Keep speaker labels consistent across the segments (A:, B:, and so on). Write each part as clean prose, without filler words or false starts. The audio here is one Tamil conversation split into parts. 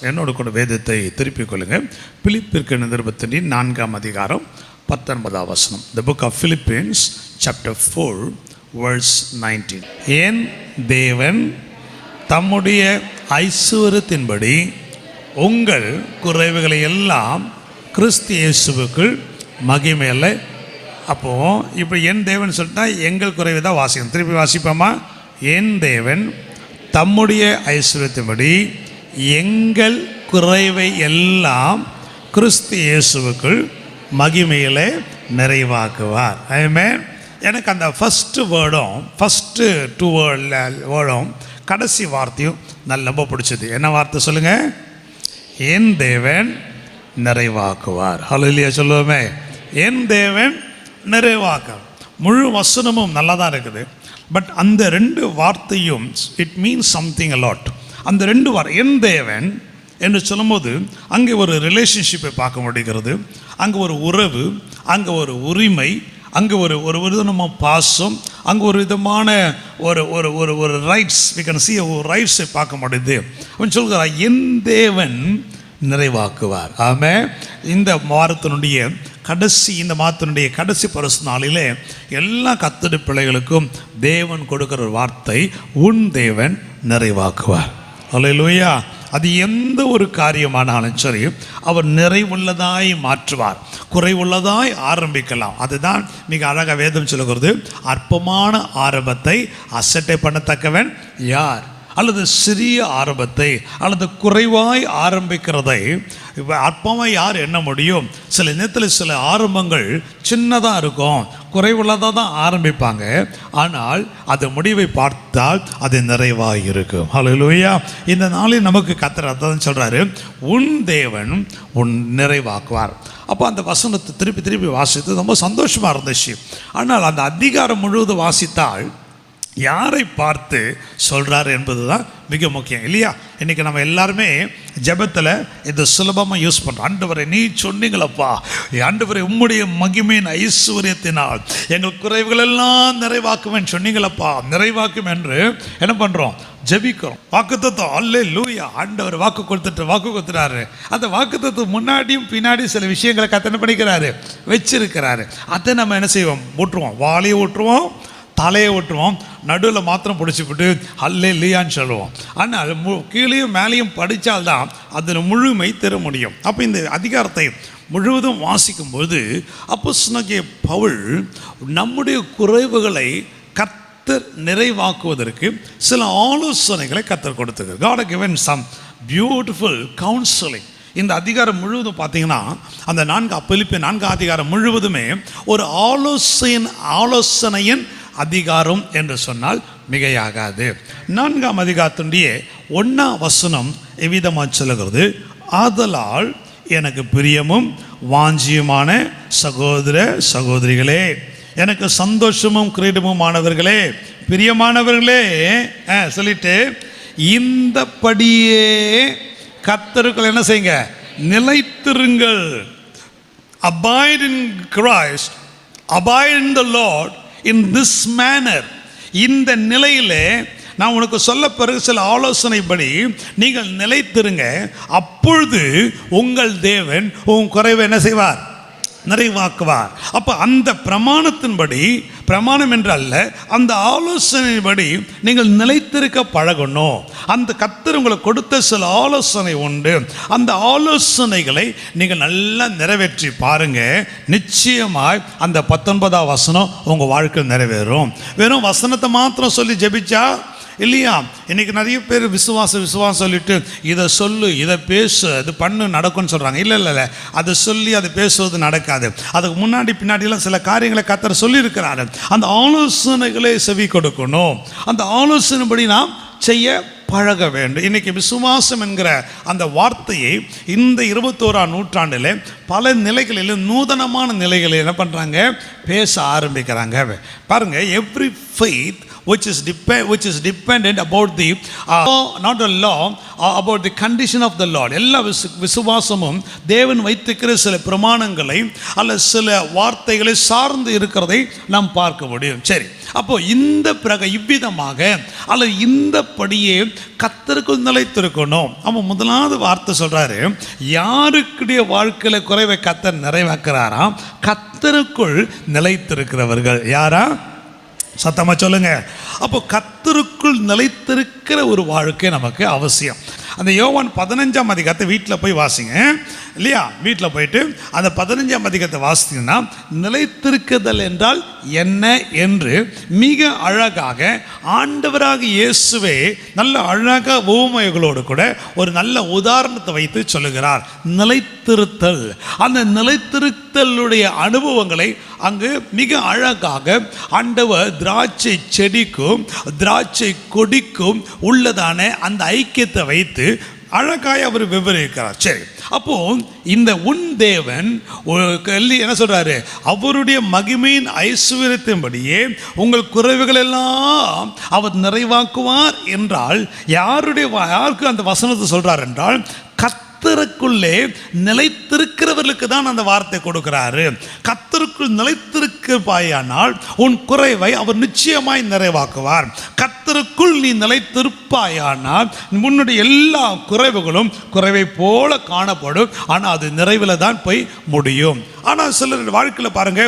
A: என்னோட கூட வேதத்தை திருப்பிக் கொள்ளுங்கள். பிலிப்பிற்கு நிருபத்தின் 4ஆம் அதிகாரம் 19ஆம் வசனம். The book of Philippians chapter 4 verse 19. என் தேவன் தம்முடைய ஐசுவரியத்தின்படி உங்கள் குறைவுகளை எல்லாம் கிறிஸ்து இயேசுவுக்குள் மகிமையில்லை. அப்போது இப்போ என் தேவன் சொல்லிட்டா எங்கள் குறைவு தான் வாசிக்கணும். திருப்பி வாசிப்போமா? என் தேவன் தம்முடைய ஐஸ்வரியத்தின்படி எங்கள் குறைவை எல்லாம் கிறிஸ்து இயேசுவுக்குள் மகிமையிலே நிறைவாக்குவார். ஆமென். எனக்கு அந்த ஃபஸ்ட்டு டூ வேர்டும் கடைசி வார்த்தையும் நல்ல ரொம்ப பிடிச்சது. என்ன வார்த்தை சொல்லுங்கள்? என் தேவன் நிறைவாக்குவார். ஹல்லேலூயா சொல்லுவோமே. என் தேவன் நிறைவாக்குவார். முழு வசனமும் நல்லா தான் இருக்குது. பட் அந்த ரெண்டு வார்த்தையும் இட் மீன்ஸ் சம்திங் அலாட். அந்த ரெண்டு என் தேவன் என்று சொல்லும்போது அங்கே ஒரு ரிலேஷன்ஷிப்பை பார்க்க முடிகிறது. அங்கே ஒரு உறவு, அங்கே ஒரு உரிமை, அங்கே ஒரு விதமான பாசம், அங்கே ஒரு விதமான ஒரு ரைட்ஸ், வி கேன் see ஒரு ரைட்ஸை பார்க்க முடியுது. அவன் சொல்கிறார் என் தேவன் நிறைவாக்குவார். ஆமென். இந்த வாரத்தினுடைய இந்த மாதத்தினுடைய கடைசி பரிசு நாளிலே எல்லா கர்த்தருடைய பிள்ளைகளுக்கும் தேவன் கொடுக்கிற ஒரு வார்த்தை, உன் தேவன் நிறைவாக்குவார். அல்லேலூயா. அது எந்த ஒரு காரியமானாலும் சரி அவர் நிறைவுள்ளதாய் மாற்றுவார். குறைவுள்ளதாய் ஆரம்பிக்கலாம். அதுதான் மிக அழகாக வேதம் சொல்லுகிறது. அற்பமான ஆரம்பத்தை அசட்டை பண்ணத்தக்கவன் யார்? அல்லது சிறிய ஆரம்பத்தை அல்லது குறைவாய் ஆரம்பிக்கிறதை அற்பமாக யார் எண்ண முடியும்? சில நேரத்தில் சில ஆரம்பங்கள் சின்னதாக இருக்கும், குறைவுள்ளதாக தான் ஆரம்பிப்பாங்க. ஆனால் அது முடிவை பார்த்தால் அது நிறைவாக இருக்கும். ஹல்லேலூயா. இந்த நாளில் நமக்கு கர்த்தர் அதான் சொல்கிறாரு, உன் தேவன் உன் நிறைவாக்குவார். அப்போ அந்த வசனத்தை திருப்பி வாசித்து ரொம்ப சந்தோஷமாக இருந்துச்சு. ஆனால் அந்த அதிகாரம் முழுவதும் வாசித்தால் யாரை பார்த்து சொல்கிறார் என்பது தான் மிக முக்கியம் இல்லையா? இன்றைக்கி நம்ம எல்லாருமே ஜெபத்தில் இது சுலபமாக யூஸ் பண்ணுறோம். ஆண்டவரை நீ சொன்னீங்களப்பா, ஆண்டவரை உம்முடைய மகிமையின் ஐஸ்வர்யத்தினால் எங்கள் குறைவுகளெல்லாம் நிறைவாக்குவேன் சொன்னீங்களப்பா, நிறைவாக்கும் என்று என்ன பண்ணுறோம்? ஜெபிக்கிறோம். வாக்குத்தத்தம். அல்லேலூயா. ஆண்டவர் வாக்கு கொடுத்துட்டாரு. அந்த வாக்குத்தத்துக்கு முன்னாடியும் பின்னாடியும் சில விஷயங்களை கத்தனை பண்ணிக்கிறாரு, வச்சிருக்கிறாரு. அதை நம்ம என்ன செய்வோம்? ஊற்றுவோம். வாழையை ஊற்றுவோம், தலையை ஓட்டுவோம், நடுவில் மாத்திரம் பிடிச்சிவிட்டு அல்லேலூயான்னு சொல்லுவோம். ஆனால் கீழேயும் மேலேயும் படித்தால்தான் அதில் முழுமை தர முடியும். அப்போ இந்த அதிகாரத்தை முழுவதும் வாசிக்கும்போது அப்போஸ்தலனாகிய பவுல் நம்முடைய குறைவுகளை கர்த்தர் நிறைவாக்குவதற்கு சில ஆலோசனைகளை கர்த்தர் கொடுத்தார். God has given some beautiful counseling. இந்த அதிகாரம் முழுவதும் பார்த்தீங்கன்னா அந்த பிலிப்பியர் 4 அதிகாரம் முழுவதுமே ஒரு ஆலோசனையின் அதிகாரம் என்று சொன்னால் மிகையாகாது. 4ஆம் அதிகாரத்தினுடைய 1ஆம் வசனம் எவ்விதமாக சொல்லுகிறது? ஆதலால் எனக்கு பிரியமும் வாஞ்சியுமான சகோதர சகோதரிகளே, எனக்கு சந்தோஷமும் கிரீடமுமானவர்களே, பிரியமானவர்களே சொல்லிட்டு இந்தபடியே கர்த்தருக்குள் என்ன செய்யுங்க? நிலைத்திருங்கள். Abide in Christ, abide in the Lord in this manner. இந்த நிலையிலே நான் உனக்கு சொல்ல பிறகு சில ஆலோசனைப்படி நீங்கள் நிலைத்திருங்க. அப்பொழுது உங்கள் தேவன் உன் குறைவை என்ன செய்வார்? நிறைவாக்குவார். அப்போ அந்த பிரமாணத்தின்படி, பிரமாணம் என்று அல்ல, அந்த ஆலோசனைப்படி நீங்கள் நிலைத்திருக்க பழகணும். அந்த கர்த்தர் உங்களுக்கு கொடுத்த சில ஆலோசனை உண்டு. அந்த ஆலோசனைகளை நீங்கள் நல்லா நிறைவேற்றி பாருங்க. நிச்சயமாய் அந்த 19ஆம் வசனம் உங்கள் வாழ்க்கையில் நிறைவேறும். வெறும் வசனத்தை மாத்திரம் சொல்லி ஜெபிச்சா இல்லையா? இன்றைக்கி நிறைய பேர் விசுவாசம் சொல்லிட்டு இதை சொல்லு, இதை பேசு, இது பண்ணு, நடக்கும்னு சொல்கிறாங்க. இல்லை, அதை சொல்லி அதை பேசுவது நடக்காது. அதுக்கு முன்னாடி பின்னாடிலாம் சில காரியங்களை கர்த்தர் சொல்லியிருக்கிறாரு. அந்த ஆலோசனைகளை செவி கொடுக்கணும். அந்த ஆலோசனைப்படி நாம் செய்ய பழக வேண்டும். இன்றைக்கி விசுவாசம் என்கிற அந்த வார்த்தையை இந்த 21ஆம் நூற்றாண்டில் பல நிலைகளில் நூதனமான நிலைகளில் என்ன பண்ணுறாங்க? பேச ஆரம்பிக்கிறாங்க. பாருங்கள், every faith which is dependent about the not the law, about the condition of the Lord. எல்லா விசுவாசமும் தேவன் வைத்திருக்கிற சில பிரமாணங்களை அல்ல சில வார்த்தைகளை சார்ந்து இருக்கிறதை நாம் பார்க்க முடியும். சரி, அப்போ இந்த இவ்விதமாக அல்ல இந்தபடியே கர்த்தருக்குள் நிலைத்திருக்கணும். அவன் முதலாவது வார்த்தை சொல்றாரு, யாருக்குடைய வாழ்க்கையில குறைவை கர்த்தர் நிறைவேற்கிறாராம்? கர்த்தருக்குள் நிலைத்திருக்கிறவர்கள். யாரா? சத்தமா சொல்லுங்க. அப்போ கர்த்தருக்குள் நிலைத்திருக்கிற ஒரு வாழ்க்கை நமக்கு அவசியம். அந்த யோவான் 15ஆம் அதிகாரத்தை வீட்டில் போய் வாசிங்க இல்லையா? வீட்டில் போயிட்டு அந்த 15ஆம் அதிகாரத்தை வாசித்தீங்கன்னா நிலைத்திருக்குதல் என்றால் என்ன என்று மிக அழகாக ஆண்டவராக இயேசுவே நல்ல அழகாக உவமைகளோடு கூட ஒரு நல்ல உதாரணத்தை வைத்து சொல்லுகிறார். நிலைத்திருத்தல், அந்த நிலைத்திருத்தலுடைய அனுபவங்களை அங்கு மிக அழகாக ஆண்டவர் திராட்சை செடிக்கும் திராட்சை கொடிக்கும் உள்ளதான அந்த ஐக்கியத்தை வைத்து அழகாய் அவர் விவரிக்கிறார். சரி, அப்போ இந்த உன் தேவன் என்ன சொல்றாரு? அவருடைய மகிமையின் ஐஸ்வர்யத்தின்படியே உங்கள் குறைவுகள் எல்லாம் அவர் நிறைவாக்குவார் என்றால் யாருக்கு அந்த வசனத்தை சொல்றார் என்றால் கர்த்தருக்குள்ளே நிலைத்திருக்கிறவர்களுக்கு தான் அந்த வார்த்தை கொடுக்கிறாரு. கர்த்தருக்குள் நிலைத்திருப்பாயானால் உன் குறைவை அவர் நிச்சயமாய் நிறைவாக்குவார். கர்த்தருக்குள் நீ நிலைத்திருப்பாயானால் உன்னுடைய எல்லா குறைவுகளும் குறைவை போல காணப்படும். ஆனால் அது நிறைவில் தான் போய் முடியும். ஆனால் சிலர் வாழ்க்கையில் பாருங்க,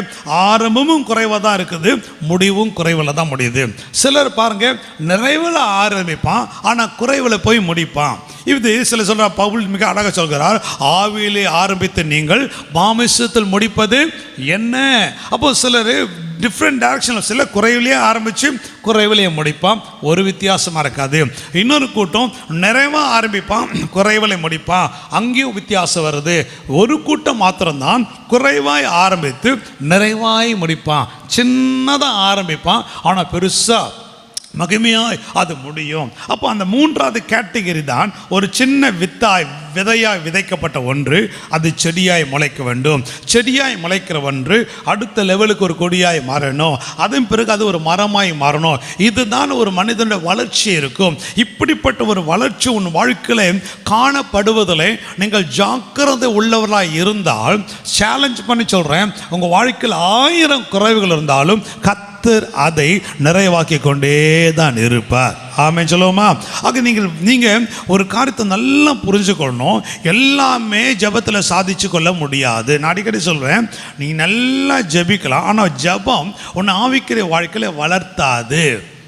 A: ஆரம்பமும் குறைவாக தான் இருக்குது, முடிவும் குறைவில் தான் முடியுது. சிலர் பாருங்க, நிறைவில் ஆரம்பிப்பான் ஆனால் குறைவில் போய் முடிப்பான். இது சில சொல்ற பவுல் மிக அழகாக சொல்கிறார், ஆவியிலே ஆரம்பித்து நீங்கள் மாமிசத்தில் முடிப்பது என்ன? அப்போ சிலர் டிஃப்ரெண்ட் டைரக்ஷனில், சில குறைவிலேயே ஆரம்பித்து குறைவிலேயே முடிப்பான், ஒரு வித்தியாசமாக இருக்காது. இன்னொரு கூட்டம் நிறைவாக ஆரம்பிப்பான், குறைவிலே முடிப்பான், அங்கேயும் வித்தியாசம் வருது. ஒரு கூட்டம் மாத்திரம்தான் குறைவாய் ஆரம்பித்து நிறைவாய் முடிப்பான். சின்னதாக ஆரம்பிப்பான் ஆனால் பெருசாக மகிமையாய் அது முடியும். அப்போ அந்த மூன்றாவது கேட்டகரி தான் ஒரு சின்ன விதையாய் விதைக்கப்பட்ட ஒன்று, அது செடியாய் முளைக்க வேண்டும். செடியாய் முளைக்கிற ஒன்று அடுத்த லெவலுக்கு ஒரு கொடியாய் மாறணும், அதன் பிறகு அது ஒரு மரமாய் மாறணும். இதுதான் ஒரு மனிதனுடைய வளர்ச்சி இருக்கும். இப்படிப்பட்ட ஒரு வளர்ச்சி உன் வாழ்க்கையில் காணப்படுவதில் நீங்கள் ஜாக்கிரதை உள்ளவர்களாக இருந்தால், சேலஞ்ச் பண்ணி சொல்கிறேன், உங்கள் வாழ்க்கையில் 1000 குறைவுகள் இருந்தாலும் அதை நிறைவாக்கி கொண்டே தான் இருப்பார். ஆமென் சொல்லுவோமா? ஆக நீங்கள் ஒரு காரியத்தை நல்லா புரிஞ்சுக்கொள்ளணும். எல்லாமே ஜெபத்தில் சாதிச்சு கொள்ள முடியாது. நான் அடிக்கடி சொல்கிறேன், நீ நல்லா ஜெபிக்கலாம், ஆனால் ஜெபம் உன்னை ஆவிக்கிற வாழ்க்கையில் வளர்த்தாது.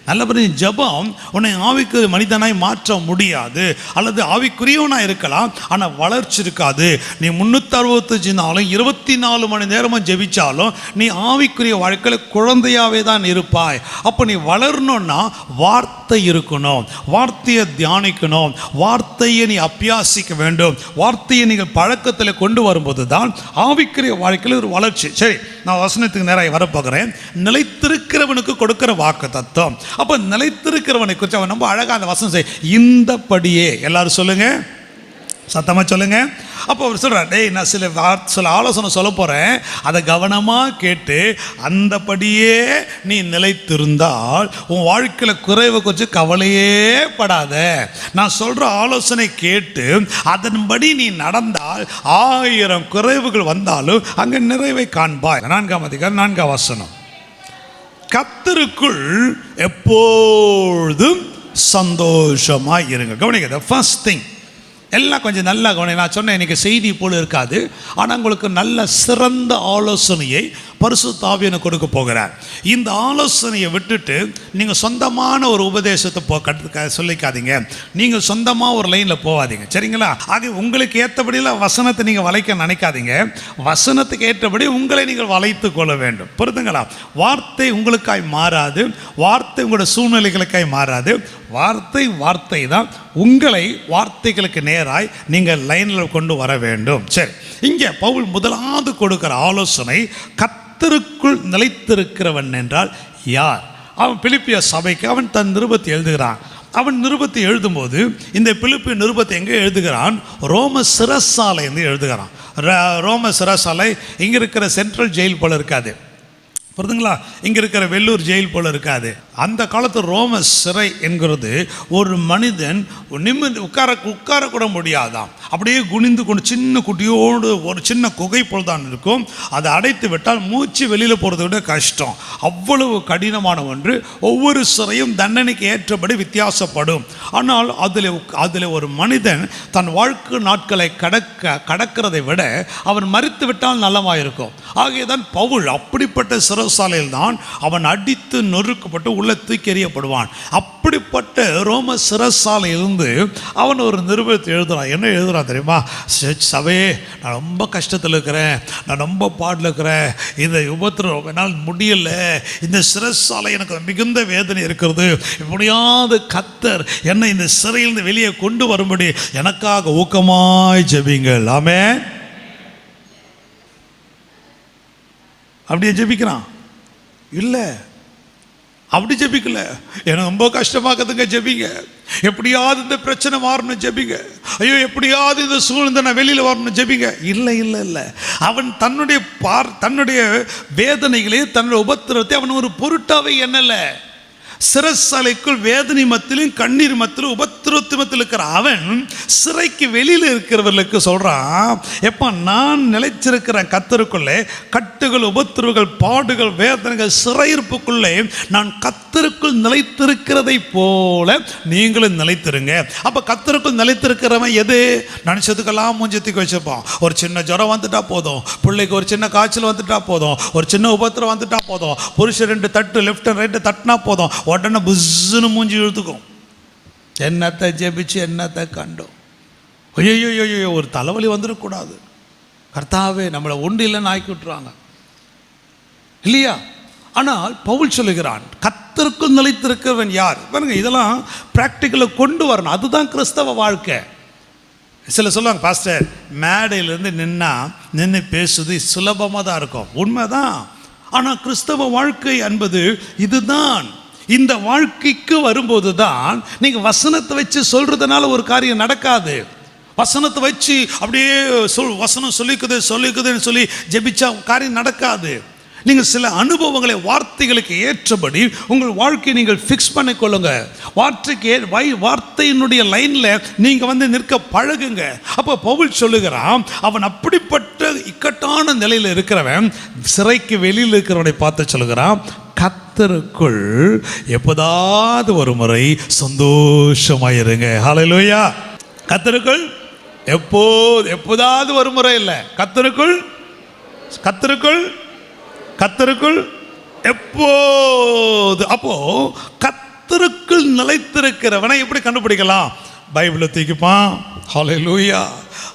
A: நல்லபடி ஜெபம் உன்னை ஆவிக்கு மனிதனாய் மாற்ற முடியாது. அல்லது ஆவிக்குரியவனாக இருக்கலாம் ஆனால் வளர்ச்சி இருக்காது. நீ 365 நாளும் 24 மணி நேரமும் ஜெபிச்சாலும் நீ ஆவிக்குரிய வாழ்க்கையில் குழந்தையாகவே தான் இருப்பாய். அப்போ நீ வளரணும்னா வார்த்தை இருக்கணும், வார்த்தையை தியானிக்கணும், வார்த்தையை நீ அபியாசிக்க வேண்டும். வார்த்தையை நீங்கள் பழக்கத்தில் கொண்டு வரும்போது தான் ஆவிக்குரிய வாழ்க்கையில் ஒரு வளர்ச்சி. சரி, நான் வசனத்துக்கு நேராக வரப்போகிறேன். நிலைத்திருக்கிறவனுக்கு கொடுக்கிற வாக்கு தத்துவம். அப்போ நிலைத்திருக்கிறவனை குறித்து அவன் ரொம்ப அழகாக அந்த வசனம் செய், இந்தபடியே. எல்லாரும் சொல்லுங்க, சத்தமாக சொல்லுங்க. அப்போ அவர் சொல்கிறார், டேய் நான் சில ஆலோசனை சொல்ல போகிறேன், அதை கவனமாக கேட்டு அந்தபடியே நீ நிலைத்திருந்தால் உன் வாழ்க்கையில் குறைவை கொஞ்சம் கவலையே படாத. நான் சொல்கிற ஆலோசனை கேட்டு அதன்படி நீ நடந்தால் 1000 குறைவுகள் வந்தாலும் அங்கே நிறைவை காண்பாய். 4ஆம் அதிகாரம் 4ஆம் வசனம், கர்த்தருக்குள் எப்பொழுதும் சந்தோஷமாக இருங்க. கவனிங்க, the first thing, எல்லாம் கொஞ்சம் நல்லா கவனி. நான் சொன்னேன் இன்றைக்கி செய்தி போல் இருக்காது, ஆனால் உங்களுக்கு நல்ல சிறந்த ஆலோசனையை பரிசுத்த ஆவியானவர் கொடுக்க போகிறார். இந்த ஆலோசனையை விட்டுட்டு நீங்கள் சொந்தமான ஒரு உபதேசத்தை சொல்லிக்காதீங்க, நீங்கள் சொந்தமாக ஒரு லைனில் போகாதீங்க, சரிங்களா? ஆக உங்களுக்கு ஏற்றபடியில் வசனத்தை நீங்கள் வளைக்க நினைக்காதீங்க, வசனத்துக்கு ஏற்றபடி உங்களை நீங்கள் வளைத்து கொள்ள வேண்டும். பொறுத்துங்களா? வார்த்தை உங்களுக்காய் மாறாது, வார்த்தை உங்களுடைய சூழ்நிலைகளுக்காய் மாறாது. வார்த்தை தான் உங்களை வார்த்தைகளுக்கு நேராய் நீங்கள் லைனில் கொண்டு வர வேண்டும். சரி, இங்கே பவுல் முதலாவது கொடுக்கிற ஆலோசனை, கர்த்தருக்குள் நிலைத்திருக்கிறவன் என்றால் யார்? அவன் பிலிப்பிய சபைக்கு அவன் தன் நிருபத்தை எழுதுகிறான். அவன் நிருபத்தை எழுதும்போது இந்த பிலிப்பிய நிருபத்தை எங்கே எழுதுகிறான்? ரோம சிறைசாலை என்று எழுதுகிறான். ரோம சிறைசாலை இங்கே இருக்கிற சென்ட்ரல் ஜெயில் போல இருக்காது, புரியுதுங்களா? இங்கே இருக்கிற வெள்ளூர் ஜெயில் போல இருக்காது. அந்த காலத்து ரோம சிறை என்கிறது ஒரு மனிதன் நிமிர்ந்து உட்காரக்கூட முடியாதான். அப்படியே குனிந்து கொண்டு சின்ன குட்டியோடு ஒரு சின்ன குகை போல் தான் இருக்கும். அதை அடைத்து விட்டால் மூச்சு வெளியில் போகிறத விட கஷ்டம். அவ்வளவு கடினமான ஒன்று. ஒவ்வொரு சிறையும் தண்டனைக்கு ஏற்றபடி வித்தியாசப்படும். ஆனால் அதில் ஒரு மனிதன் தன் வாழ்க்கை நாட்களை கடக்கிறதை விட அவன் மரித்து விட்டால் நலமாயிருக்கும். ஆகியதான் பவுல் அப்படிப்பட்ட சிறைசாலையில் தான் அவன் அடித்து நொறுக்கப்பட்டு உள்ள தூக்கி எறியப்படுவான். அப்படிப்பட்ட ரோம சிறைசாலையிலிருந்து அவன் ஒரு நிருபத்தை எழுதுறான். என்ன எழுதுறான் தெரியுமா? சபையே, நான் ரொம்ப கஷ்டத்தில் இருக்கிறேன், நான் ரொம்ப பாடில் இருக்கிறேன், இந்த உபத்திரம் என்னால் முடியல, இந்த சிறைசாலை எனக்கு மிகுந்த வேதனை இருக்கிறது, எப்படியாவது கர்த்தர் என்னை இந்த சிறையிலிருந்து வெளியே கொண்டு வரும்படி எனக்காக ஊக்கமாய் ஜெபிங்கள். ஆமென். அப்படியே ஜெபிக்கிறான்? இல்லை, அப்படி ஜெபிக்கல. எனக்கு ரொம்ப கஷ்டமாக்குதுங்க, ஜெபிங்க. எப்படியாவது இந்த பிரச்சனை மாறணும், ஜெபிங்க. ஐயோ, எப்படியாவது இந்த சூழ்நிலை நான் வெளியில் வரணும், ஜெபிங்க. இல்லை இல்லை இல்லை, அவன் தன்னுடைய வேதனைகளே, தன்னுடைய உபத்திரத்தை அவன் ஒரு பொருட்டாவே எண்ணலை. சிறைசாலைக்குள் வேதனை மத்தியிலும் கண்ணீர் மத்தியிலும் உபத்திரத்து மத்தியில் இருக்கிற அவன் சிறைக்கு வெளியில் இருக்கிறவர்களுக்கு சொல்றான், எப்ப நான் நிலைச்சிருக்கிறேன் கர்த்தருக்குள்ளே, கட்டுகள், உபத்திரவுகள், பாடுகள், வேதனைகள், சிறையிருப்புக்குள்ளே நான் கர்த்தருக்குள் நிலைத்திருக்கிறதை போல நீங்களும் நிலைத்திருங்க. அப்ப கர்த்தருக்குள் நிலைத்திருக்கிறவன் எது? நினைச்சதுக்கெல்லாம் மூஞ்சத்துக்கு வச்சுப்பான். ஒரு சின்ன ஜுரம் வந்துட்டா போதும், பிள்ளைக்கு ஒரு சின்ன காய்ச்சல் வந்துட்டா போதும், ஒரு சின்ன உபத்திரம் வந்துட்டா போதும், புருஷன் 2 தட்டு லெஃப்ட் ரைட்டு தட்டினா போதும், உடனே புஸ்ஸுன்னு மூஞ்சி இழுத்துக்கும். என்னத்தை ஜெபிச்சு என்னத்தை கண்டோம். ஐயோ, ஒரு தலைவலி வந்துடக்கூடாது. கர்த்தாவே, நம்மளை ஒன்று இல்லைன்னு ஆக்கி விட்டுருவாங்க இல்லையா? ஆனால் பவுல் சொல்லுகிறான், கர்த்தருக்குள் நிலைத்திருக்கிறவன் யார்? பாருங்க, இதெல்லாம் பிராக்டிக்கலாக கொண்டு வரணும். அதுதான் கிறிஸ்தவ வாழ்க்கை. சில சொல்லுவாங்க, பாஸ்டர் மேடையிலேருந்து நின்று பேசுது சுலபமாக தான் இருக்கும். உண்மைதான். ஆனால் கிறிஸ்தவ வாழ்க்கை என்பது இதுதான். இந்த வாழ்க்கைக்கு வரும்போது தான் நீங்கள் வசனத்தை வச்சு சொல்கிறதுனால ஒரு காரியம் நடக்காது. வசனத்தை வச்சு அப்படியே வசனம் சொல்லிக்குதுன்னு சொல்லி ஜெபிச்சா காரியம் நடக்காது. நீங்கள் சில அனுபவங்களை, வார்த்தைகளுக்கு ஏற்றபடி உங்கள் வாழ்க்கையை நீங்கள் ஃபிக்ஸ் பண்ணிக்கொள்ளுங்க. வார்த்தையினுடைய லைனில் நீங்கள் நிற்க பழகுங்க. அப்போ பவுல் சொல்லுகிறான், அவன் அப்படிப்பட்ட இக்கட்டான நிலையில் இருக்கிறவன் சிறைக்கு வெளியில் இருக்கிறவனை பார்த்து சொல்லுகிறான், கர்த்தருக்குள் எப்போதாவது ஒரு முறை சந்தோஷமாயிருங்க. ஹல்லேலூயா. கர்த்தருக்குள் எப்போதாவது ஒரு முறை இல்லை, கர்த்தருக்குள் எப்போது. அப்போ கர்த்தருக்குள் நிலைத்திருக்கிறவனை எப்படி கண்டுபிடிக்கலாம்? பைபிளை தூக்கிப்பான், ஹல்லேலூயா,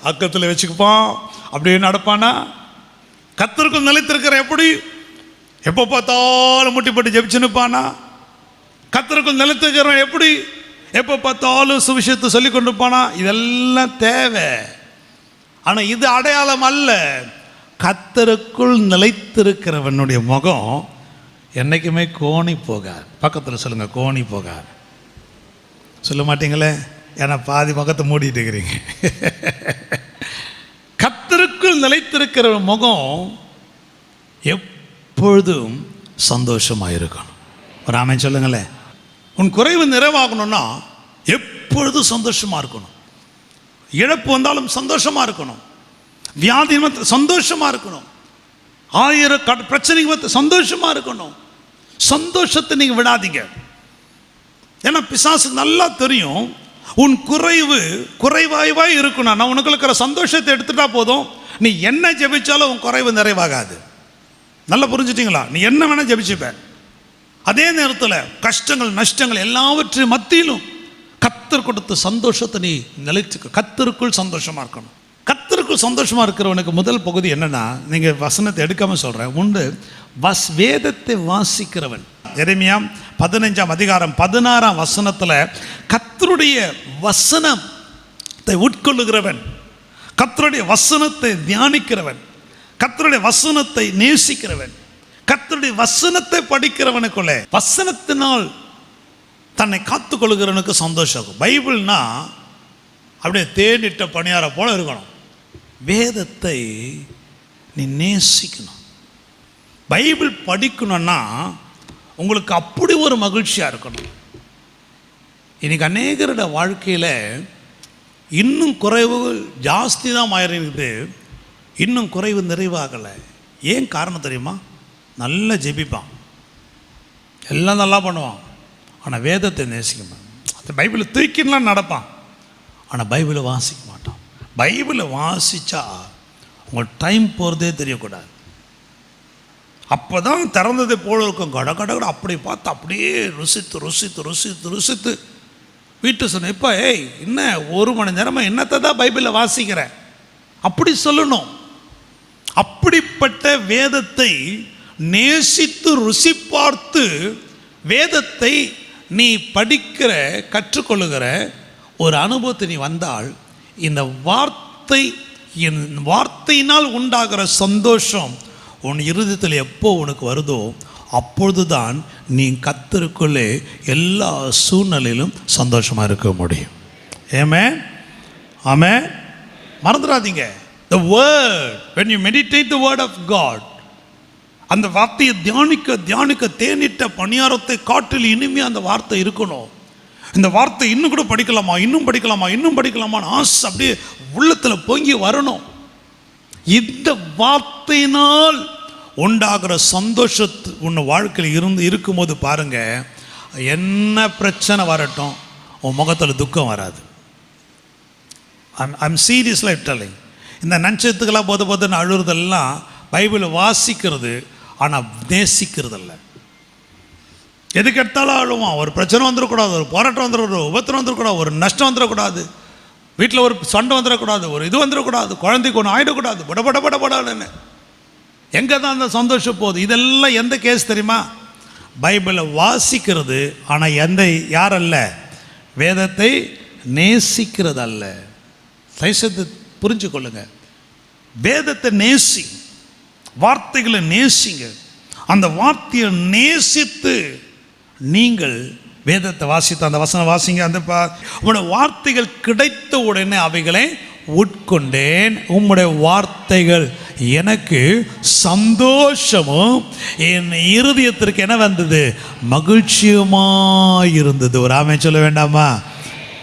A: அக்கத்தில் வச்சுக்குப்பான், அப்படியே நடப்பானா? கர்த்தருக்குள் நிலைத்திருக்கிற எப்படி? எப்போ பார்த்தாலும் முட்டிப்பட்டு ஜெபிச்சுன்னுப்பானா? கர்த்தருக்குள் நிலைத்திருக்கிறவன் எப்படி? எப்போ பார்த்தாலும் சுவிசேஷத்தை சொல்லி கொண்டுப்பானா? இதெல்லாம் தேவை. ஆனால் இது அடையாளம் அல்ல. கர்த்தருக்குள் நிலைத்திருக்கிறவனுடைய முகம் என்னைக்குமே கோணி போகாது. பக்கத்தில் சொல்லுங்க, கோணி போகாது. சொல்ல மாட்டீங்களே, ஏன்னா பாதி முகத்தை மூடிட்டு இருக்கிறீங்க. கர்த்தருக்குள் நிலைத்திருக்கிற முகம் எப்பொழுதும் சந்தோஷமாக இருக்கணும். ஒரு ஆமென் சொல்லுங்களேன். உன் குறைவு நிறைவாகணும்னா எப்பொழுதும் சந்தோஷமாக இருக்கணும். இழப்பு வந்தாலும் சந்தோஷமாக இருக்கணும். வியாதி சந்தோஷமாக இருக்கணும். 1000 பிரச்சனைக்கு சந்தோஷமாக இருக்கணும். சந்தோஷத்தை நீங்கள் விடாதீங்க. ஏன்னா பிசாசு நல்லா தெரியும், உன் குறைவாய் இருக்கணும். நான் உனக்கு இருக்கிற சந்தோஷத்தை எடுத்துட்டா போதும், நீ என்ன ஜெபிச்சாலும் உன் குறைவு நிறைவாகாது. நல்லா புரிஞ்சுட்டீங்களா? நீ என்ன வேணா ஜெபிச்சுப்ப. அதே நேரத்தில் கஷ்டங்கள், நஷ்டங்கள் எல்லாவற்றையும் மத்தியிலும் கர்த்தர் கொடுத்த சந்தோஷத்தை நீ நிலைச்சுக்க. கர்த்தருக்குள் சந்தோஷமாக இருக்கணும். கர்த்தருக்குள் சந்தோஷமாக இருக்கிறவனுக்கு முதல் பகுதி என்னன்னா, நீங்கள் வசனத்தை எடுக்காம சொல்கிறேன் உண்டு, வேதத்தை வாசிக்கிறவன். எரேமியா 15:16 கர்த்தருடைய வசனத்தை உட்கொள்ளுகிறவன், கர்த்தருடைய வசனத்தை தியானிக்கிறவன், கர்த்தருடைய வசனத்தை நேசிக்கிறவன், கர்த்தருடைய வசனத்தை படிக்கிறவனுக்குள்ளே வசனத்தினால் தன்னை காத்து கொள்ளுகிறவனுக்கு சந்தோஷம். பைபிள்னா அப்படியே தேனிட்ட பணியார போல இருக்கணும். வேதத்தை நீ நேசிக்கணும். பைபிள் படிக்கணும்னா உங்களுக்கு அப்படி ஒரு மகிழ்ச்சியாக இருக்கணும். இன்றைக்கி அநேகரோட வாழ்க்கையில் இன்னும் குறைவு ஜாஸ்தி தான் மாறிடுது, இன்னும் குறைவு நிறைவாகலை. ஏன் காரணம் தெரியுமா? நல்லா ஜெபிப்பான், எல்லாம் நல்லா பண்ணுவான், ஆனால் வேதத்தை நேசிக்க அந்த பைபிளை தூக்கின்லாம் நடப்பான், ஆனால் பைபிளை வாசிக்க மாட்டான். பைபிளை வாசித்தா உங்களுக்கு டைம் போகிறதே தெரியக்கூடாது. அப்போ தான் திறந்தது போல இருக்கும். கட கட கட அப்படி பார்த்து அப்படியே ருசித்து ருசித்து ருசித்து ருசித்து வீட்டு சொன்னேன், இப்போ ஏய் என்ன 1 மணி நேரமாக என்னத்தை தான் பைபிளில் வாசிக்கிறேன் அப்படி சொல்லணும். அப்படிப்பட்ட வேதத்தை நேசித்து ருசி பார்த்து வேதத்தை நீ படிக்கிற கற்றுக்கொள்ளுகிற ஒரு அனுபவத்தை நீ வந்தால், இந்த வார்த்தையினால் உண்டாகிற சந்தோஷம் உன் இருதயத்தில் எப்போ உனக்கு வருதோ அப்பொழுதுதான் நீ கர்த்தருக்குள்ளே எல்லா சூழ்நிலையிலும் சந்தோஷமாக இருக்க முடியும். ஆமென், ஆமென். மறந்துடாதீங்க, the word, when you meditate the word of God, அந்த வார்த்தையை தியானிக்க தியானிக்க தேனிட்ட பணியாரத்தை காட்டில் இனிமையாக அந்த வார்த்தை இருக்கணும். இந்த வார்த்தை இன்னும் கூட படிக்கலாமா, இன்னும் படிக்கலாமா, இன்னும் படிக்கலாமான்னு ஆசை அப்படியே உள்ளத்தில் பொங்கி வரணும். இந்த வார்த்தையினால் உண்டாகிற சந்தோஷத்து உன் வாழ்க்கையில் இருக்கும்போது பாருங்க, என்ன பிரச்சனை வரட்டும் உன் முகத்தில் துக்கம் வராது. I'm seriously telling. இந்த நட்சத்திரத்துக்கெல்லாம் போதுன்னு அழுறதெல்லாம் பைபிளை வாசிக்கிறது, ஆனால் நேசிக்கிறது இல்லை. எதுக்கு எடுத்தாலும் அழுவான். ஒரு பிரச்சனை வந்துடக்கூடாது, ஒரு போராட்டம் வந்துடக்கூடாது, உபத்திரம் வந்துடக்கூடாது, ஒரு நஷ்டம் வந்துடக்கூடாது, வீட்டில் ஒரு சண்டை வந்துடக்கூடாது, ஒரு இது வந்துடக்கூடாது, குழந்தைக்கு ஒன்று ஆகிடக்கூடாது, படபடன்னு. எங்கே தான் அந்த சந்தோஷம் போகுது? இதெல்லாம் எந்த கேஸ் தெரியுமா? பைபிளை வாசிக்கிறது, ஆனால் யார் அல்ல, வேதத்தை நேசிக்கிறது அல்ல. தயவுசெய்து புரிஞ்சு கொள்ளுங்க. வேதத்தை நேசி, வார்த்தைகளை நேசிங்க. அந்த வார்த்தையை நேசித்து நீங்கள் வேதத்தை வாசித்து அந்த வசனம் வாசிங்க. அந்த உங்களுடைய வார்த்தைகள் கிடைத்த உடனே அவைகளை உட்கொண்டேன், உம்முடைய வார்த்தைகள் எனக்கு சந்தோஷமும் என் இருதயத்திற்கு என்ன வந்தது, மகிழ்ச்சியுமாய் இருந்தது. ஒரு ஆமென் சொல்ல வேண்டாமா?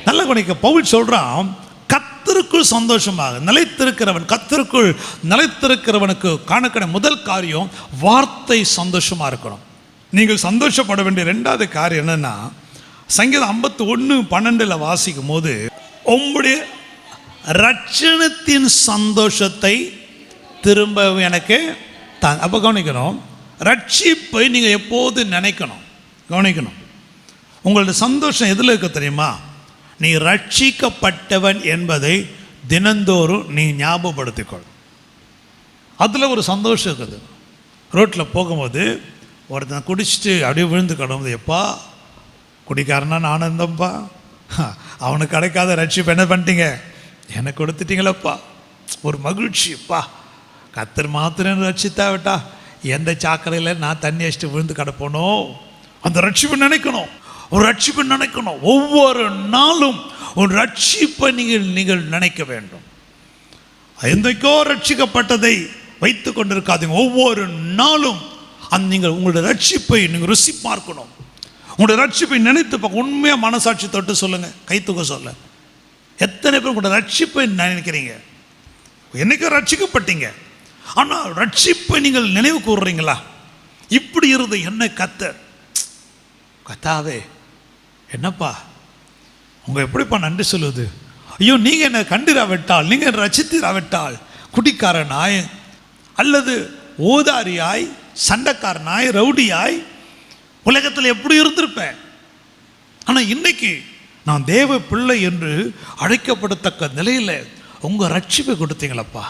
A: நல்ல குணிக்க பவுல் சொல்றான், கர்த்தருக்குள் சந்தோஷமாக நிலைத்திருக்கிறவன், கர்த்தருக்குள் நிலைத்திருக்கிறவனுக்கு காணக்கிற முதல் காரியம் வார்த்தை சந்தோஷமா இருக்கணும். நீங்கள் சந்தோஷப்பட வேண்டிய 2வது காரியம் என்னன்னா, சங்கீதம் 51:12 வாசிக்கும் போது, உம்முடைய ரட்சணத்தின் சந்தோஷத்தை திரும்ப எனக்கு அப்போ கவனிக்கணும். ரட்சிப்பை நீங்கள் எப்போது நினைக்கணும், கவனிக்கணும். உங்களோட சந்தோஷம் எதில் இருக்க தெரியுமா? நீ ரட்சிக்கப்பட்டவன் என்பதை தினந்தோறும் நீ ஞாபகப்படுத்திக்கொள். அதில் ஒரு சந்தோஷம் இருக்குது. ரோட்டில் போகும்போது ஒருத்தன் குடிச்சிட்டு அப்படியே விழுந்து கிடம்போது, எப்பா குடிக்காரனான்னு ஆனந்தம்ப்பா, அவனுக்கு கிடைக்காத ரட்சிப்பு என்ன பண்ணிட்டீங்க, எனக்கு கொடுத்துட்டீங்களப்பா, ஒரு மகிழ்ச்சிப்பா. கர்த்தர் மாத்திரம் ரட்சித்தா விட்டா எந்த சாக்கரையில் நான் தண்ணி அடிச்சுட்டு விழுந்து கிடப்போனோ, அந்த ரட்சிப்பு நினைக்கணும். ஒரு ரட்சிப்பை நினைக்கணும். ஒவ்வொரு நாளும் ஒரு ரட்சிப்பை நீங்கள் நினைக்க வேண்டும். எந்தைக்கோ ரட்சிக்கப்பட்டதை வைத்து கொண்டிருக்காதீங்க. ஒவ்வொரு நாளும் நீங்கள் உங்களுடைய ரட்சிப்பை நீங்கள் ருசி பார்க்கணும். உங்களுடைய ரட்சிப்பை நினைத்து பார்க்க. உண்மையாக மனசாட்சி தொட்டு சொல்லுங்கள், கைத்துக்க சொல்ல. எத்தனை பேர் உங்களுடைய ரட்சிப்பை நினைக்கிறீங்க? என்னைக்கோ ரட்சிக்கப்பட்டீங்க, ஆனால் ரட்சிப்பை நீங்கள் நினைவு கூறுறீங்களா? இப்படி இருந்த என்ன கத்தாவே என்னப்பா உங்கள் எப்படிப்பா நன்றி சொல்லுவது? ஐயோ, நீங்கள் என்னை கண்டிராவிட்டால், நீங்கள் என்னை ரட்சித்திராவிட்டால், குடிக்காரனாய் அல்லது ஓதாரியாய், சண்டைக்காரனாய், ரவுடியாய் உலகத்தில் எப்படி இருந்திருப்பேன். ஆனால் இன்னைக்கு நான் தேவ பிள்ளை என்று அழைக்கப்படத்தக்க நிலையில் உங்கள் ரட்சிப்பை கொடுத்தீங்களப்பா.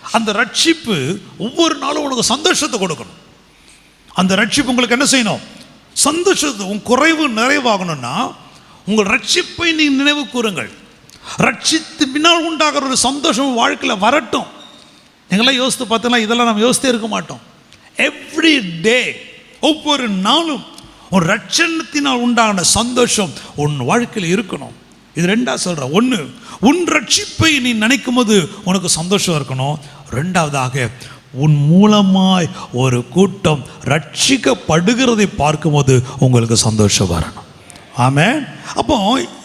A: அந்த ரட்சிப்பு ஒவ்வொரு நாளும் உனக்கு சந்தோஷத்தை கொடுக்கணும். அந்த ரட்சிப்பு உங்களுக்கு என்ன செய்யணும்? சந்தோஷத்தை. உன் குறைவு நிறைவாகணும்னா உங்கள் ரட்சிப்பை நீ நினைவு கூறுங்கள். ரட்சித்து பின்னால் உண்டாகிற ஒரு சந்தோஷம் வாழ்க்கையில் வரட்டும். நீங்களாம் யோசித்து பார்த்தீங்களா? இதெல்லாம் நம்ம யோசித்தே இருக்க மாட்டோம். எவ்ரி டே, ஒவ்வொரு நாளும் ஒரு ரட்சணத்தினால் உண்டான சந்தோஷம் உன் வாழ்க்கையில் இருக்கணும். இது 2 சொல்கிறேன். 1, உன் ரட்சிப்பை நீ நினைக்கும் போது உனக்கு சந்தோஷம் இருக்கணும். 2வதாக உன் மூலமாய் ஒரு கூட்டம் ரட்சிக்கப்படுகிறதை பார்க்கும்போது உங்களுக்கு சந்தோஷம் வரணும். ஆமென். அப்போ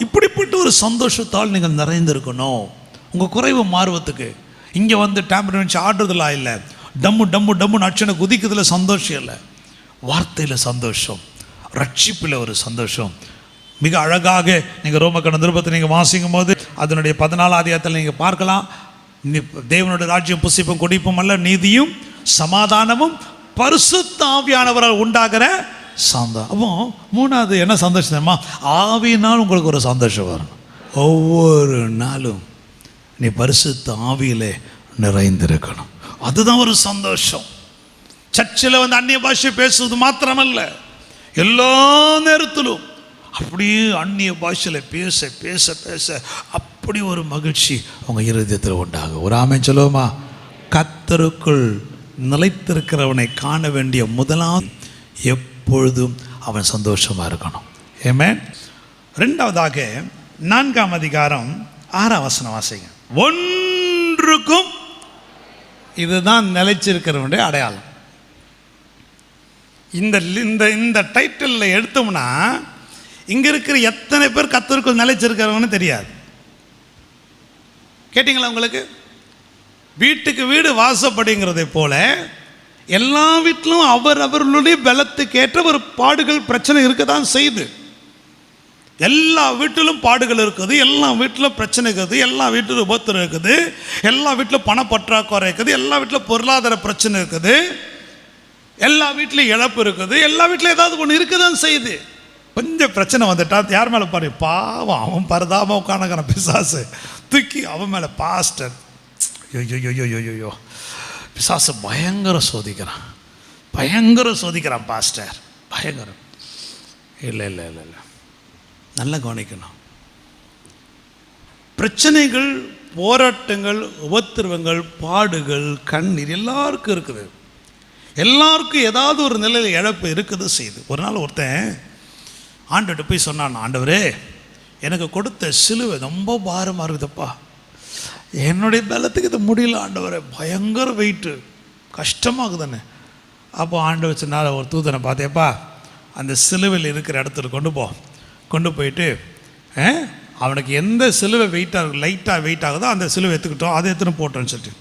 A: இப்படிப்பட்ட ஒரு சந்தோஷத்தால் நீங்கள் நிறைந்திருக்கணும். உங்கள் குறைவு மாறுவதுக்கு இங்கே வந்து டேம்பர் வச்சு ஆடுறதுலாம் இல்லை, டம்மு டம்மு டம்மு அச்சனை குதிக்கிறதுல சந்தோஷம் இல்லை, வார்த்தையில் சந்தோஷம், ரட்சிப்பில் ஒரு சந்தோஷம். மிக அழகாக நீங்கள் ரோமக்கடை நிருபத்தை நீங்கள் வாசிக்கும் போது அதனுடைய 14 அதிகாரத்தில் நீங்கள் பார்க்கலாம். தேவனுடைய ராஜ்யம் புசிப்பும் குடிப்பும் அல்ல, நீதியும் சமாதானமும் பரிசுத்த ஆவியானவரால் உண்டாகிற சந்தோஷம். அப்போ 3வது என்ன சந்தோஷம் தெரியுமா? ஆவியினால் உங்களுக்கு ஒரு சந்தோஷம் வரும். ஒவ்வொரு நாளும் நீ பரிசுத்த ஆவியிலே நிறைந்திருக்கணும். அதுதான் ஒரு சந்தோஷம். சர்ச்சில் வந்து அந்நிய பாஷை பேசுவது மாத்திரமல்ல, எல்லா நேரத்திலும் அப்படியே அந்நிய பாஷையில் பேச பேச பேச அப்படி ஒரு மகிழ்ச்சி உங்கள் இருதயத்தில் உண்டாகும். ஒரு ஆமென் சொல்லுவோமா? கர்த்தருக்குள் நிலைத்திருக்கிறவனை காண வேண்டிய முதலாம் எப்பொழுதும் அவன் சந்தோஷமாக இருக்கணும். ஆமென். 2வதாக 4ஆம் அதிகாரம் 6ஆம் வசனம் வாசிங்க. ஒன்றுக்கும் இதுதான் நிலைச்சிருக்கிறவனுடைய அடையாளம். இந்த டைட்டிலில் எடுத்தோம்னா இங்கே இருக்கிற எத்தனை பேர் கர்த்தருக்குள் நிலைச்சிருக்கிறவன்னு தெரியாது. கேட்டிங்களா? உங்களுக்கு வீட்டுக்கு வீடு வாசப்படிங்கிறதை போல எல்லா வீட்டிலும் அவர்களுடைய பலத்துக்கேற்ற ஒரு பாடுகள் பிரச்சனை இருக்க தான் செய்யுது. எல்லா வீட்டிலும் பாடுகள் இருக்குது, எல்லா வீட்டிலும் பிரச்சனை இருக்குது, எல்லா வீட்டிலும் உபத்திரம் இருக்குது, எல்லா வீட்டிலும் பணப்பற்றாக்குறை இருக்குது, எல்லா வீட்டிலும் பொருளாதார பிரச்சனை இருக்குது, எல்லா வீட்லையும் இழப்பு இருக்குது, எல்லா வீட்டிலும் ஏதாவது ஒன்று இருக்க தான் செய்யுது. கொஞ்சம் பிரச்சனை வந்துட்டா யார் மேலே பாரு? பாவம், அவன் பரதாபம் உட்காந்துக்கிற பிசாசு தூக்கி அவன் மேலே பாஸ்டர் ஐயோ பிசாசு பயங்கர சோதிக்கிறான், பயங்கர சோதிக்கிறான் பாஸ்டர், பயங்கரம். இல்லை இல்லை இல்லை இல்லை, நல்லா கவனிக்கணும். பிரச்சனைகள், போராட்டங்கள், உபத்திரவங்கள், பாடுகள், கண்ணீர் எல்லாருக்கும் இருக்குது. எல்லாருக்கும் ஏதாவது ஒரு நிலையில் இழப்பு இருக்குது செய்யுது. ஒரு நாள் ஒருத்தன் ஆண்டவர்கிட்ட போய் சொன்னான், ஆண்டவரே எனக்கு கொடுத்த சிலுவை ரொம்ப பாரமாக இருக்குதுப்பா, என்னுடைய பலத்துக்கு இது முடியல ஆண்டவரே, பயங்கர வெயிட்டு, கஷ்டமாகுதுன்னு. அப்போ ஆண்டவர் சொன்னார், ஒரு தூதனை பார்த்தேப்பா, அந்த சிலுவையில் இருக்கிற இடத்துல கொண்டு போயிட்டு அவனுக்கு எந்த சிலுவை வெயிட்டாக லைட்டாக வெயிட் ஆகுதோ அந்த சிலுவை எடுத்துக்கிட்டோம், அதை எடுத்துன்னு போட்டோன்னு சொல்லிட்டு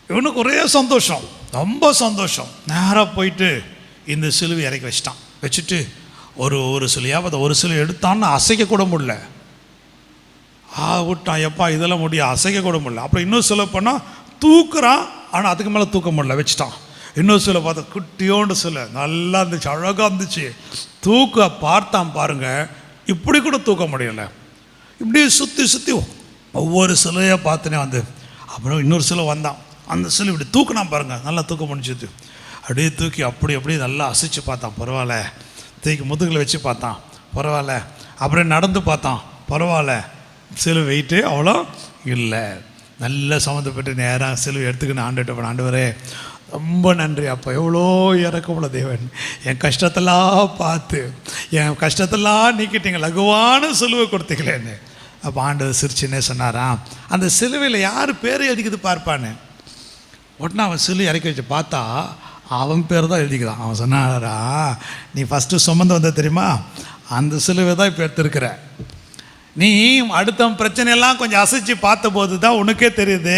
A: இவனுக்கு ஒரே சந்தோஷம், ரொம்ப சந்தோஷம். நேராக போயிட்டு இந்த சிலுவை இறக்கி வச்சிட்டான். வச்சுட்டு ஒரு சிலையாக ஒரு சிலுவை எடுத்தான்னு அசைக்க கூட முடியல. விட்டான், எப்பா இதெல்லாம் முடியும், அசைக்க கூட முடியல. அப்புறம் இன்னொரு சிலை பண்ணால் தூக்குறான், ஆனால் அதுக்கு மேலே தூக்க முடியல, வச்சுட்டான். இன்னொரு சிலை பார்த்தா குட்டியோண்டு சிலை, நல்லா இருந்துச்சு, அழகாக இருந்துச்சு. தூக்க பார்த்தான் பாருங்க, இப்படி கூட தூக்க முடியலை. இப்படி சுற்றி சுற்றி ஒவ்வொரு சிலையாக பார்த்துனே வந்து அப்புறம் இன்னொரு சிலை வந்தான். அந்த சிலை இப்படி தூக்கினான் பாருங்க, நல்லா தூக்க முடிஞ்சது. அப்படியே தூக்கி அப்படி நல்லா அசைச்சு பார்த்தான், பரவாயில்ல. தூக்கி முதுகில் வச்சு பார்த்தான், பரவாயில்ல. அப்படியே நடந்து பார்த்தான், பரவாயில்ல. சிலுவை வெயிட்டு அவ்வளோ இல்லை. நல்லா சம்மந்தப்பட்டு நேராக சிலுவை எடுத்துக்கின்னு ஆண்டுகிட்ட ஆண்டவரே ரொம்ப நன்றி அப்பா, எவ்வளோ இறக்கமுள்ள தேவன், என் கஷ்டத்தெல்லாம் பார்த்து என் கஷ்டத்தெல்லாம் நீக்கிட்டீங்க, லகுவான சிலுவை கொடுத்தீங்களேன்னு. அப்போ ஆண்டவர் சிரிச்சுன்னே சொன்னாராம், அந்த சிலுவையில் யார் பேர் எழுதிக்குது பார்ப்பான்னு. உடனே அவன் சிலுவை இறக்கி வச்சு பார்த்தா அவன் பேர் தான் எழுதிக்கிறான். அவன் சொன்னாரா, நீ ஃபஸ்ட்டு சுமந்து வந்த தெரியுமா, அந்த சிலுவை தான் இப்போ எடுத்துருக்கிற. நீ அடுத்த பிரச்சனையெல்லாம் கொஞ்சம் அசைச்சு பார்த்த போது தான் உனக்கே தெரியுது,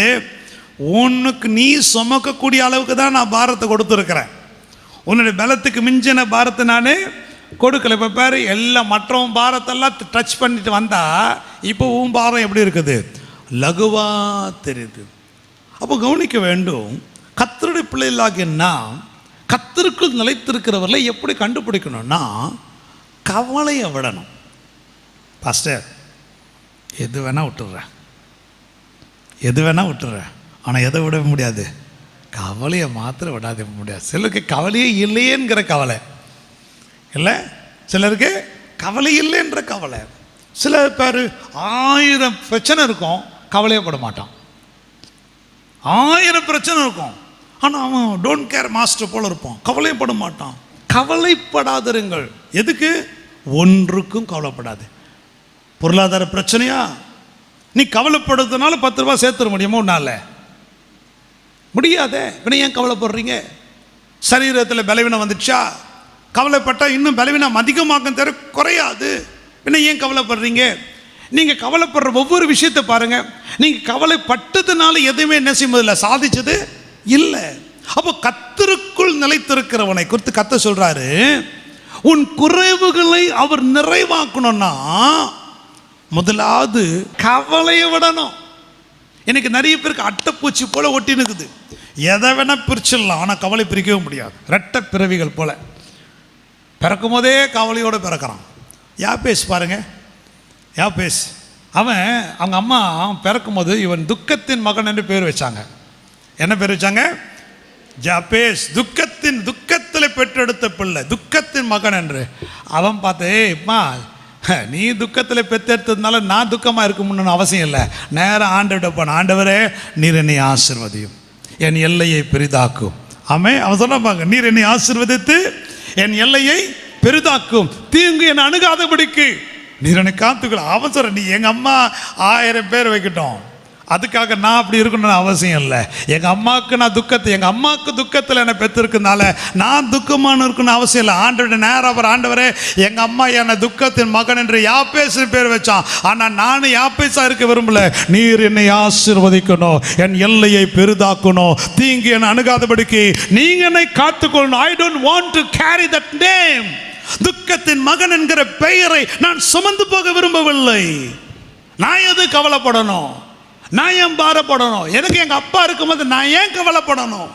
A: உனக்கு நீ சுமக்கக்கூடிய அளவுக்கு தான் நான் பாரத்தை கொடுத்துருக்கிறேன். உன்னுடைய பலத்துக்கு மிஞ்சின பாரத்தை நான் கொடுக்கல. இப்போ பேர் எல்லாம் மற்றவன் பாரத்தெல்லாம் டச் பண்ணிட்டு வந்தா இப்போ உன் பாரம் எப்படி இருக்குது, லகுவாக தெரியுது. அப்போ கவனிக்க வேண்டும், கர்த்தருடைய பிள்ளைகளாகினா கர்த்தருக்குள் நிலைத்திருக்கிறவர்களை எப்படி கண்டுபிடிக்கணும்னா கவலையை விடணும். பாஸ்டர் எது வேணால் விட்டுடுறேன், ஆனால் எதை விட முடியாது, கவலையை மாத்திரம் விடாத முடியாது. சிலருக்கு கவலையே இல்லையேங்கிற கவலை இல்லை, சிலருக்கு கவலை இல்லைன்ற கவலை. சில பேர் 1000 பிரச்சனை இருக்கும், கவலையப்பட மாட்டான். 1000 பிரச்சனை இருக்கும், ஆனால் அவன் டோன்ட் கேர் மாஸ்டர் போல இருப்பான், கவலைப்பட மாட்டான். கவலைப்படாதிருங்கள். எதுக்கு? ஒன்றுக்கும் கவலைப்படாது. பொருளாதார பிரச்சனையா, நீ கவலைப்படுறதுனால 10 ரூபா சேர்த்துட முடியுமா உன்னால? முடியாதே. பின்ன ஏன் கவலைப்படுறீங்க? சரீரத்தில் பலவீனம் வந்துச்சா? கவலைப்பட்டால் இன்னும் பலவீனம் அதிகமாகும் தவிர குறையாது. பின்ன ஏன் கவலைப்படுறீங்க? நீங்கள் கவலைப்படுற ஒவ்வொரு விஷயத்தை பாருங்கள். நீங்கள் கவலைப்பட்டதுனால எதுவுமே என்ன செய்யல, சாதிச்சது இல்லை. அப்போ கர்த்தருக்குள் நிலைத்திருக்கிறவனை குறித்து கர்த்தர் சொல்றாரு, உன் குறைவுகளை அவர் நிறைவாக்கணும்னா முதலாவது கவலையை விடணும். எனக்கு நிறைய பேருக்கு அட்டைப்பூச்சி போல ஒட்டி நிற்குது. எதை வேணா பிரிச்சிடலாம், ஆனால் கவலை பிரிக்கவே முடியாது. ரெட்டை பிறவிகள் போல பிறக்கும் போதே கவலையோடு பிறக்கிறான். யாப்பேஸ் பாருங்க, யாப்பேஸ் அவன் அவங்க அம்மா பிறக்கும் போது இவன் துக்கத்தின் மகன் என்று பேர் வச்சாங்க. என்ன பேர் வச்சாங்க? ஜாபேஸ். துக்கத்தில் பெற்றெடுத்த பிள்ளை, துக்கத்தின் மகன் என்று. அவன் பார்த்தேம்மா, நீ துக்கத்தில் பெற்றெடுத்ததுனால நான் துக்கமாக இருக்கணும்னு அவசியம் இல்லை. நேரம் ஆண்டவர்கிட்ட போன, ஆண்டவரே நீர் என்னை ஆசீர்வதியும், என் எல்லையை பெரிதாக்கும். அவன் சொன்னாங்க, நீர் என்னை ஆசீர்வதித்து என் எல்லையை பெரிதாக்கும், தீங்கு என்னை அணுகாதபடிக்கு நீர் என்னை காத்துக்கலாம். அவன் சொல்ற, நீ எங்கள் அம்மா 1000 பேர் வைக்கட்டும், அதுக்காக நான் அப்படி இருக்கணும்னு அவசியம் இல்லை. எங்கள் அம்மாவுக்கு நான் எங்கள் அம்மாவுக்கு துக்கத்தில் என்னை பெற்றிருக்கனால நான் துக்கமான இருக்கணும்னு அவசியம் இல்லை. ஆண்டவருடைய நேரம் அவர், ஆண்டவரே எங்கள் அம்மா என்னை துக்கத்தின் மகன் என்று யாப்பேசு பேர் வச்சான், ஆனால் நான் யாப்பேசா இருக்க விரும்பல. நீர் என்னை ஆசீர்வதிக்கணும், என் எல்லையை பெரிதாக்கணும், தீங்கு என்னை அணுகாதபடிக்கு நீங்கள் என்னை காத்துக்கொள்ளணும். I don't want to carry that name. துக்கத்தின் மகன் என்கிற பெயரை நான் சுமந்து போக விரும்பவில்லை. நான் எது கவலைப்படணும்? நான் ஏன் பாரப்படணும்? எனக்கு எங்கள் அப்பா இருக்கும்போது நான் ஏன் கவலைப்படணும்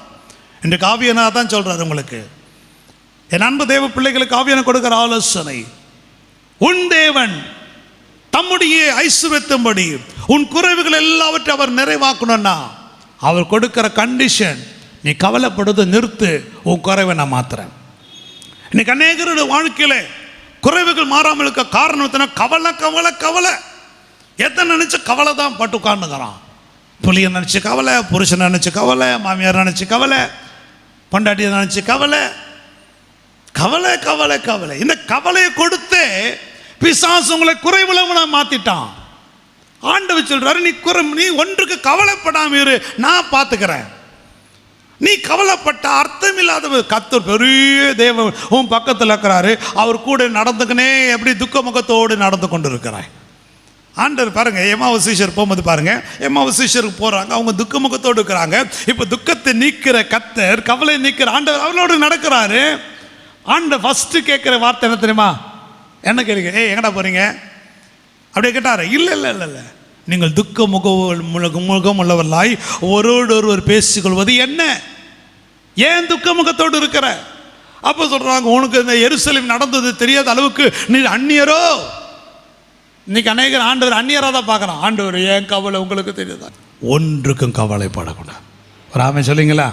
A: என்று காவியனாக தான் சொல்கிறார் உங்களுக்கு. என் அன்பு தேவ பிள்ளைகளுக்கு காவியனை கொடுக்கிற ஆலோசனை, உன் தேவன் தம்முடைய ஐசுவத்தும்படி உன் குறைவுகள் எல்லாவற்றையும் அவர் நிறைவாக்கணும்னா அவர் கொடுக்கிற கண்டிஷன், நீ கவலைப்படுவதை நிறுத்து, உன் குறைவை நான் மாத்துறேன். இன்னைக்கு அநேகருடைய வாழ்க்கையில் குறைவுகள் மாறாமல் இருக்க காரணத்தினா கவலை கவலை கவலை. எதை நினச்சி கவலை தான் பட்டு உட்காந்துக்கிறான். புள்ளியை நினச்சி கவலை, புருஷனை நினச்சி கவலை, மாமியார் நினச்சி கவலை, பொண்டாட்டியை நினச்சி கவலை, கவலை கவலை கவலை. இந்த கவலையை கொடுத்து பிசாசு உங்களை குறைவுள்ளவனா மாற்றிட்டான். ஆண்டவர் சொல்றாரு, நீ ஒன்றுக்கு கவலைப்படாம இரு, நான் பார்த்துக்கிறேன். நீ கவலைப்பட்ட அர்த்தம் இல்லாதவர். கர்த்தர் பெரிய தேவன் உன் பக்கத்தில் இருக்கிறாரு, அவர் கூட நடந்துக்கனே எப்படி துக்க முகத்தோடு நடந்து கொண்டு இருக்கிறாய். ஆண்டவர் பாருங்க, எம்மாவு சீஷர் போகும்போது பாருங்க, எம்மாவு சீஷருக்கு போறாங்க, அவங்க துக்க முகத்தோடு இருக்கிறாங்க. இப்போ துக்கத்தை நீக்கிற கர்த்தர், கவலை நீக்கிற ஆண்டவர் அவளோடு நடக்கிறாரு. ஆண்டவர் ஃபர்ஸ்ட் கேட்கிற வார்த்தை என்ன தெரியுமா? என்ன கேளுங்க, எங்கடா போறீங்க அப்படியே கேட்டாரு. இல்லை இல்லை இல்லை இல்லை, நீங்கள் துக்க முகம் உள்ளவர்களாய் ஒருவர் பேசிக்கொள்வது என்ன? ஏன் துக்க முகத்தோடு இருக்கிற? அப்போ சொல்றாங்க, உனக்கு இந்த எருசலேம் நடந்தது தெரியாத அளவுக்கு நீ அந்நியரோ? இன்னைக்கு அநேகர் ஆண்டவர் அந்நியராக தான் பார்க்குறான். ஆண்டவர் ஏன் கவலை உங்களுக்கு தெரியுதா? ஒன்றுக்கும் கவலைப்படக்கூடாது. ஒரு ஆமை சொல்லிங்களா?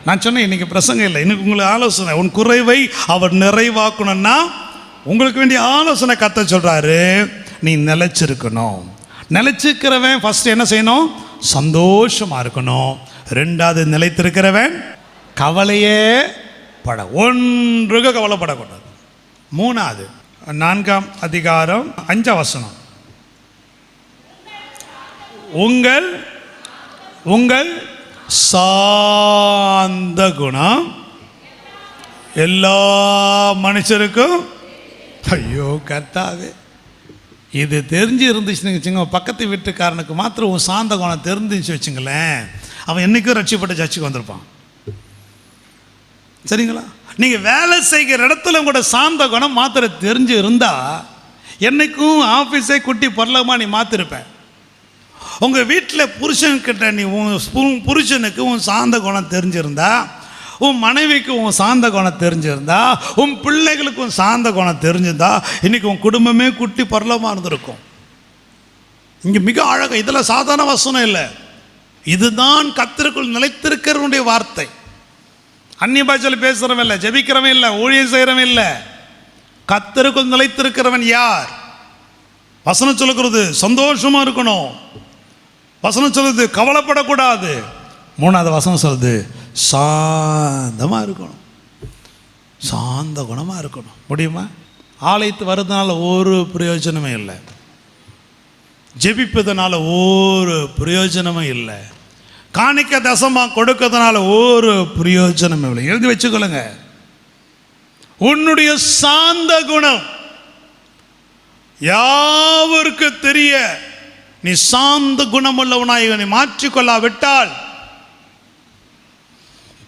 A: நான் சொன்னேன் இன்னைக்கு பிரசங்கம் இல்லை, இன்னைக்கு உங்களுக்கு ஆலோசனை. உன் குறைவை அவர் நிறைவாக்கணும்னா உங்களுக்கு வேண்டிய ஆலோசனை கத்த சொல்றாரு. நீ நிலைச்சிருக்கணும். நிலைச்சிருக்கிறவன் ஃபர்ஸ்ட் என்ன செய்யணும்? சந்தோஷமா இருக்கணும். ரெண்டாவது, நிலைத்திருக்கிறவன் கவலையே ஒன்றுக்கு கவலைப்படக்கூடாது. மூணாவது 4ஆம் அதிகாரம் 5ஆம் வசனம், உங்கள் உங்கள் சாந்த குணம் எல்லா மனுஷருக்கும். ஐயோ கர்த்தாவே, இது தெரிஞ்சு இருந்துச்சுன்னு வச்சுங்க, பக்கத்து வீட்டுக்காரனுக்கு மாத்திரம் உன் சாந்த குணம் தெரிஞ்சுச்சு வச்சுங்களேன், அவன் என்றைக்கும் ரட்சிப்பட்ட சர்ச்சுக்கு வந்திருப்பான். சரிங்களா? நீங்கள் வேலை செய்கிற இடத்துல கூட சாந்த குணம் மாத்திர தெரிஞ்சு இருந்தா என்னைக்கும் ஆஃபீஸே குட்டி பொருளமாக நீ மாற்றிருப்பேன். உங்கள் வீட்டில் புருஷன்கிட்ட நீ உன் புருஷனுக்கு உன் சாந்த குணம் தெரிஞ்சிருந்தா, உன் மனைவிக்கு உன் சாந்த குணம் தெரிஞ்சிருந்தா, உன் பிள்ளைகளுக்கு உன் சாந்த குணம் தெரிஞ்சிருந்தா, இன்னைக்கு உன் குடும்பமே குட்டி பொருளமாக இருந்திருக்கும். இங்கே மிக அழகாக, இதெல்லாம் சாதாரண வசனம் இல்லை, இதுதான் கர்த்தருக்குள் நிலைத்திருக்கிறவனுடைய வார்த்தை. அந்நிய பாஷையில் பேசுகிறவன் இல்லை, ஜெபிக்கிறவன் இல்லை, ஊழியம் செய்கிறவன் இல்லை. கர்த்தருக்குள் நிலைத்திருக்கிறவன் யார்? வசனம் சொல்லுகிறது சந்தோஷமா இருக்கணும். வசனம் சொல்லுது கவலைப்படக்கூடாது. மூணாவது வசனம் சொல்லுது சாந்தமாக இருக்கணும், சாந்த குணமாக இருக்கணும். முடியுமா? ஆலயத்து வர்றதுனால ஒரு பிரயோஜனமே இல்லை, ஜெபிப்பதனால ஒரு பிரயோஜனமும் இல்லை. காணிக்க தசமாக கொடுக்கறதுனால ஒரு பிரயோஜனம் இல்லை. எழுதி வச்சுக்கொள்ளுங்க. உன்னுடைய சாந்த குணம் யாவருக்கு தெரிய நீ சாந்த குணமுள்ளவனாய் நீ மாற்றிக்கொள்ளாவிட்டால்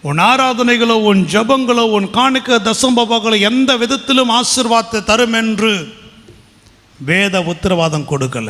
A: உன் ஆராதனைகளோ உன் ஜபங்களோ உன் காணிக்க தசம்பபாக்களோ எந்த விதத்திலும் ஆசீர்வாதத்தை தரும் என்று வேத உத்தரவாதம் கொடுக்கல.